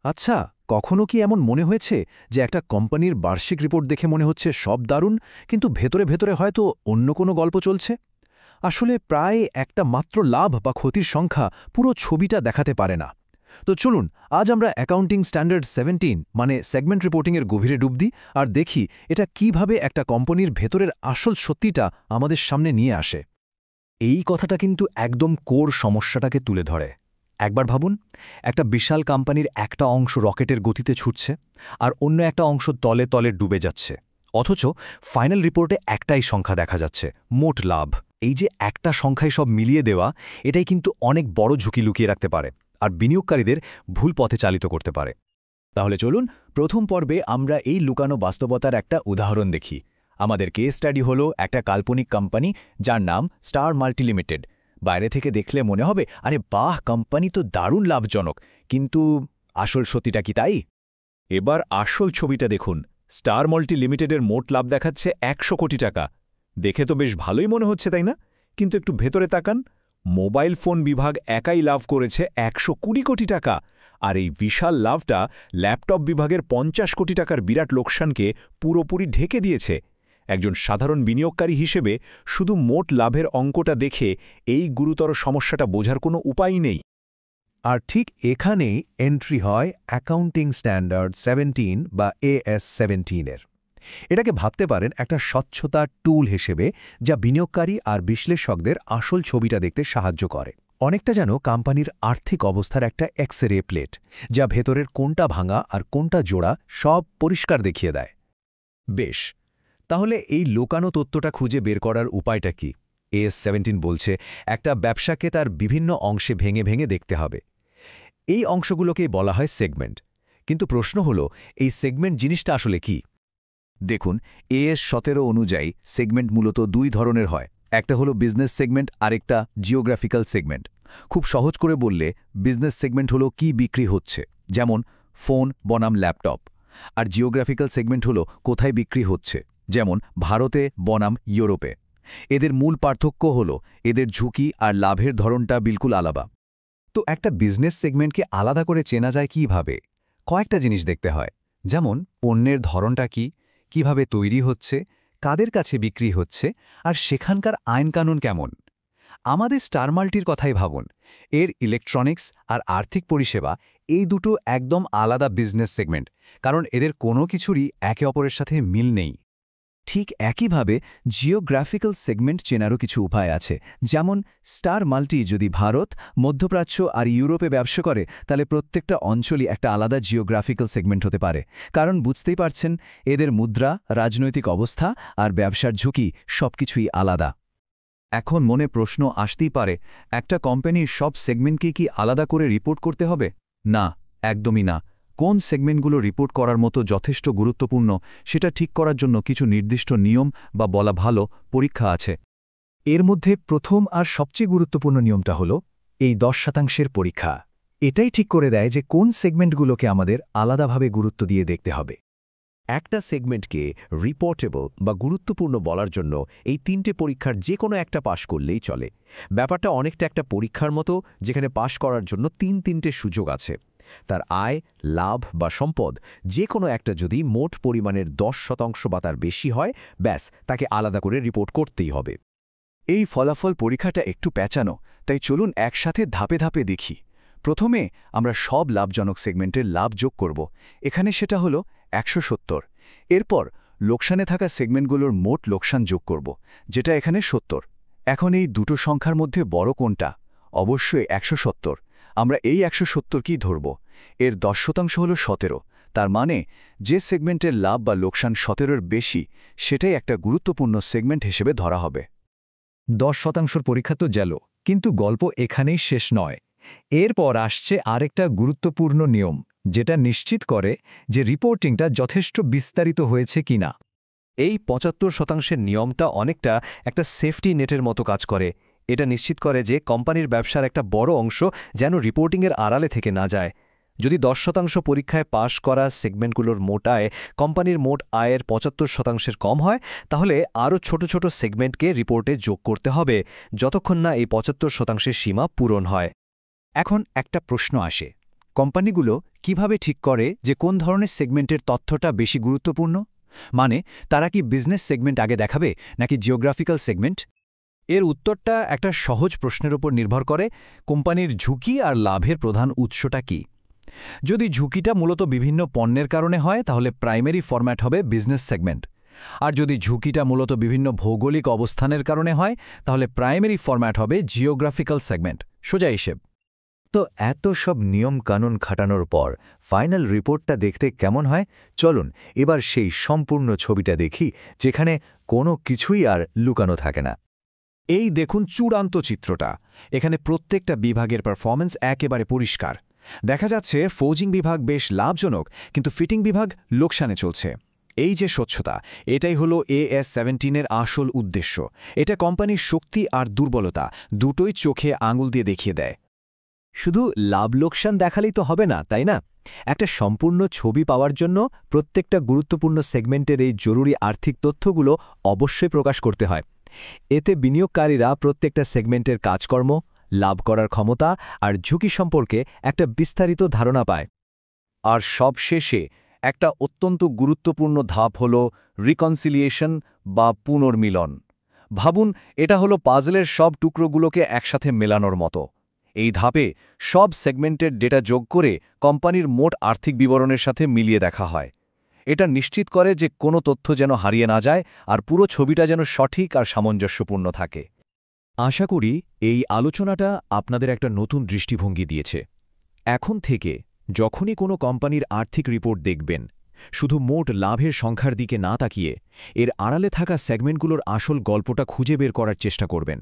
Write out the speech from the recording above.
আচ্ছা, কখনো কি এমন মনে হয়েছে যে একটা কোম্পানির বার্ষিক রিপোর্ট দেখে মনে হচ্ছে সব দারুণ, কিন্তু ভেতরে ভেতরে হয়তো অন্য কোনো গল্প চলছে? আসলে প্রায় একটা মাত্র লাভ বা ক্ষতির সংখ্যা পুরো ছবিটা দেখাতে পারে না। তো চলুন, আজ আমরা অ্যাকাউন্টিং স্ট্যান্ডার্ড 17 মানে সেগমেন্ট রিপোর্টিংয়ের গভীরে ডুব দিই আর দেখি এটা কিভাবে একটা কোম্পানির ভেতরের আসল সত্যিটা আমাদের সামনে নিয়ে আসে। এই কথাটা কিন্তু একদম কোর সমস্যাটাকে তুলে ধরে। একবার ভাবুন, একটা বিশাল কোম্পানির একটা অংশ রকেটের গতিতে ছুটছে আর অন্য একটা অংশ তলে তলে ডুবে যাচ্ছে। অথচ ফাইনাল রিপোর্টে একটাই সংখ্যা দেখা যাচ্ছে, মোট লাভ। এই যে একটা সংখ্যায় সব মিলিয়ে দেওয়া, এটাই কিন্তু অনেক বড় ঝুঁকি লুকিয়ে রাখতে পারে আর বিনিয়োগকারীদের ভুল পথে চালিত করতে পারে। তাহলে চলুন, প্রথম পর্বে আমরা এই লুকানো বাস্তবতার একটা উদাহরণ দেখি। আমাদের কেস স্টাডি হলো একটা কাল্পনিক কোম্পানি যার নাম স্টার মাল্টি লিমিটেড। বাইরে থেকে দেখলে মনে হবে, আরে বাহ, কোম্পানি তো দারুণ লাভজনক, কিন্তু আসল সত্যিটা কি তাই? এবার আসল ছবিটা দেখুন। স্টার মাল্টি লিমিটেডের মোট লাভ দেখাচ্ছে ১০০ কোটি টাকা। দেখে তো বেশ ভালোই মনে হচ্ছে, তাই না? কিন্তু একটু ভেতরে তাকান। মোবাইল ফোন বিভাগ একাই লাভ করেছে ১২০ কোটি টাকা, আর এই বিশাল লাভটা ল্যাপটপ বিভাগের ৫০ কোটি টাকার বিরাট লোকসানকে পুরোপুরি ঢেকে দিয়েছে। একজন সাধারণ বিনিয়োগকারী হিসেবে শুধু মোট লাভের অঙ্কটা দেখে এই গুরুতর সমস্যাটা বোঝার কোনো উপায় নেই। আর ঠিক এখানেই এন্ট্রি হয় অ্যাকাউন্টিং স্ট্যান্ডার্ড 17 বা AS 17-এর। এটাকে ভাবতে পারেন একটা স্বচ্ছতা টুল হিসেবে, যা বিনিয়োগকারী আর বিশ্লেষকদের আসল ছবিটা দেখতে সাহায্য করে। অনেকটা যেন কোম্পানির আর্থিক অবস্থার একটা এক্স-রে প্লেট, যা ভেতরের কোনটা ভাঙা আর কোনটা জোড়া সব পরিষ্কার দেখিয়ে দেয়। বেশ, তাহলে এই লুকানো তথ্যটা খুঁজে বের করার উপায়টা কি? AS 17 বলছে একটা ব্যবসাকে তার বিভিন্ন অংশে ভেঙে ভেঙে দেখতে হবে। এই অংশগুলোকেই বলা হয় সেগমেন্ট। কিন্তু প্রশ্ন হলো, এই সেগমেন্ট জিনিসটা আসলে কি? দেখুন, AS 17 অনুযায়ী সেগমেন্ট মূলত দুই ধরনের হয়। একটা হলো বিজনেস সেগমেন্ট, আরেকটা জিওগ্রাফিক্যাল সেগমেন্ট। খুব সহজ করে বললে, বিজনেস সেগমেন্ট হলো কি বিক্রি হচ্ছে, যেমন ফোন বনাম ল্যাপটপ। আর জিওগ্রাফিক্যাল সেগমেন্ট হলো কোথায় বিক্রি হচ্ছে, যেমন ভারতে বনাম ইউরোপে। এদের মূল পার্থক্য হলো এদের ঝুঁকি আর লাভের ধরনটা বিলকুল আলাদা। তো একটা বিজনেস সেগমেন্টকে আলাদা করে চেনা যায় কিভাবে? কয়েকটা জিনিস দেখতে হয়, যেমন পণ্যের ধরনটা কি, কিভাবে তৈরি হচ্ছে, কাদের কাছে বিক্রি হচ্ছে, আর সেখানকার আইনকানুন কেমন। আমাদের স্টার মাল্টির কথাই ভাবুন। এর ইলেকট্রনিক্স আর আর্থিক পরিষেবা, এই দুটো একদম আলাদা বিজনেস সেগমেন্ট, কারণ এদের কোনো কিছুরই একে অপরের সাথে মিল নেই। ঠিক একইভাবে জিওগ্রাফিক্যাল সেগমেন্ট চেনারও কিছু উপায় আছে। যেমন স্টার মাল্টি যদি ভারত, মধ্যপ্রাচ্য আর ইউরোপে ব্যবসা করে, তাহলে প্রত্যেকটা অঞ্চলই একটা আলাদা জিওগ্রাফিক্যাল সেগমেন্ট হতে পারে। কারণ বুঝতেই পারছেন, এদের মুদ্রা, রাজনৈতিক অবস্থা আর ব্যবসার ঝুঁকি সবকিছুই আলাদা। এখন মনে প্রশ্ন আসতেই পারে, একটা কোম্পানির সব সেগমেন্টকে কি আলাদা করে রিপোর্ট করতে হবে? না, একদমই না। কোন সেগমেন্টগুলো রিপোর্ট করার মতো যথেষ্ট গুরুত্বপূর্ণ, সেটা ঠিক করার জন্য কিছু নির্দিষ্ট নিয়ম বা বলা ভালো পরীক্ষা আছে। এর মধ্যে প্রথম আর সবচেয়ে গুরুত্বপূর্ণ নিয়মটা হলো এই 10% পরীক্ষা। এটাই ঠিক করে দেয় যে কোন সেগমেন্টগুলোকে আমাদের আলাদাভাবে গুরুত্ব দিয়ে দেখতে হবে। একটা সেগমেন্টকে রিপোর্টেবল বা গুরুত্বপূর্ণ বলার জন্য এই 3টে পরীক্ষার যে কোনো একটা পাশ করলেই চলে। ব্যাপারটা অনেকটা একটা পরীক্ষার মতো, যেখানে পাশ করার জন্য 3টে সুযোগ আছে। তার আয়, লাভ বা সম্পদ যে কোনো একটা যদি মোট পরিমাণের 10% বা তার বেশি হয়, ব্যাস, তাকে আলাদা করে রিপোর্ট করতেই হবে। এই ফলাফল পরীক্ষাটা একটু প্যাঁচানো, তাই চলুন একসাথে ধাপে ধাপে দেখি। প্রথমে আমরা সব লাভজনক সেগমেন্টের লাভ যোগ করব। এখানে সেটা হলো 170। এরপর লোকসানে থাকা সেগমেন্টগুলোর মোট লোকসান যোগ করব, যেটা এখানে 70। এখন এই দুটো সংখ্যার মধ্যে বড় কোনটা? অবশ্যই 170। আমরা এই 170কেই ধরব। এর 10% হলো 17। তার মানে যে সেগমেন্টের লাভ বা লোকসান 17-এর বেশি, সেটাই একটা গুরুত্বপূর্ণ সেগমেন্ট হিসেবে ধরা হবে। 10% পরীক্ষা তো গেল, কিন্তু গল্প এখানেই শেষ নয়। এরপর আসছে আরেকটা গুরুত্বপূর্ণ নিয়ম, যেটা নিশ্চিত করে যে রিপোর্টিংটা যথেষ্ট বিস্তারিত হয়েছে কিনা। এই 75%-এর নিয়মটা অনেকটা একটা সেফটি নেটের মতো কাজ করে। এটা নিশ্চিত করে যে কোম্পানির ব্যবসার একটা বড় অংশ যেন রিপোর্টিংয়ের আড়ালে থেকে না যায়। যদি 10% পরীক্ষায় পাশ করা সেগমেন্টগুলোর মোট আয় কোম্পানির মোট আয়ের 75%-এর কম হয়, তাহলে আরও ছোট ছোট সেগমেন্টকে রিপোর্টে যোগ করতে হবে, যতক্ষণ না এই 75%-এর সীমা পূরণ হয়। এখন একটা প্রশ্ন আসে, কোম্পানিগুলো কিভাবে ঠিক করে যে কোন ধরনের সেগমেন্টের তথ্যটা বেশি গুরুত্বপূর্ণ? মানে তারা কি বিজনেস সেগমেন্ট আগে দেখাবে নাকি জিওগ্রাফিক্যাল সেগমেন্ট? এর উত্তরটা একটা সহজ প্রশ্নের উপর নির্ভর করে কোম্পানির ঝুঁকি আর লাভের প্রধান উৎসটা কি। যদি ঝুঁকিটা মূলত বিভিন্ন পণ্যের কারণে হয় তাহলে প্রাইমারি ফরম্যাট হবে বিজনেস সেগমেন্ট, আর যদি ঝুঁকিটা মূলত বিভিন্ন ভৌগোলিক অবস্থানের কারণে হয় তাহলে প্রাইমারি ফরম্যাট হবে জিওগ্রাফিক্যাল সেগমেন্ট। সোজা হিসেব। তো এত সব নিয়ম কানুন খাটানোর পর ফাইনাল রিপোর্টটা দেখতে কেমন হয়? চলুন এবার সেই সম্পূর্ণ ছবিটা দেখি, যেখানে কোনো কিছুই আর লুকানো থাকে না। এই দেখুন চূড়ান্ত চিত্রটা। এখানে প্রত্যেকটা বিভাগের পারফরম্যান্স একেবারে পরিষ্কার। দেখা যাচ্ছে ফোজিং বিভাগ বেশ লাভজনক, কিন্তু ফিটিং বিভাগ লোকসানে চলছে। এই যে স্বচ্ছতা, এটাই হলো AS17-এর আসল উদ্দেশ্য। এটা কোম্পানির শক্তি আর দুর্বলতা দুটোই চোখে আঙুল দিয়ে দেখিয়ে দেয়। শুধু লাভ লোকসান দেখালেই তো হবে না, তাই না? একটা সম্পূর্ণ ছবি পাওয়ার জন্য প্রত্যেকটা গুরুত্বপূর্ণ সেগমেন্টের এই জরুরি আর্থিক তথ্যগুলো অবশ্যই প্রকাশ করতে হয়। এতে বিনিয়োগকারীরা প্রত্যেকটা সেগমেন্টের কাজকর্ম, লাভ করার ক্ষমতা আর ঝুঁকি সম্পর্কে একটা বিস্তারিত ধারণা পায়। আর সবশেষে একটা অত্যন্ত গুরুত্বপূর্ণ ধাপ হল রিকনসিলিয়েশন বা পুনর্মিলন। ভাবুন, এটা হলো পাজলের সব টুকরোগুলোকে একসাথে মেলানোর মতো। এই ধাপে সব সেগমেন্টের ডেটা যোগ করে কোম্পানির মোট আর্থিক বিবরণের সাথে মিলিয়ে দেখা হয়। এটা নিশ্চিত করে যে কোনো তথ্য যেন হারিয়ে না যায় আর পুরো ছবিটা যেন সঠিক আর সামঞ্জস্যপূর্ণ থাকে। আশা করি এই আলোচনাটা আপনাদের একটা নতুন দৃষ্টিভঙ্গি দিয়েছে। এখন থেকে যখনই কোনো কোম্পানির আর্থিক রিপোর্ট দেখবেন, শুধু মোট লাভের সংখ্যার দিকে না তাকিয়ে এর আড়ালে থাকা সেগমেন্টগুলোর আসল গল্পটা খুঁজে বের করার চেষ্টা করবেন।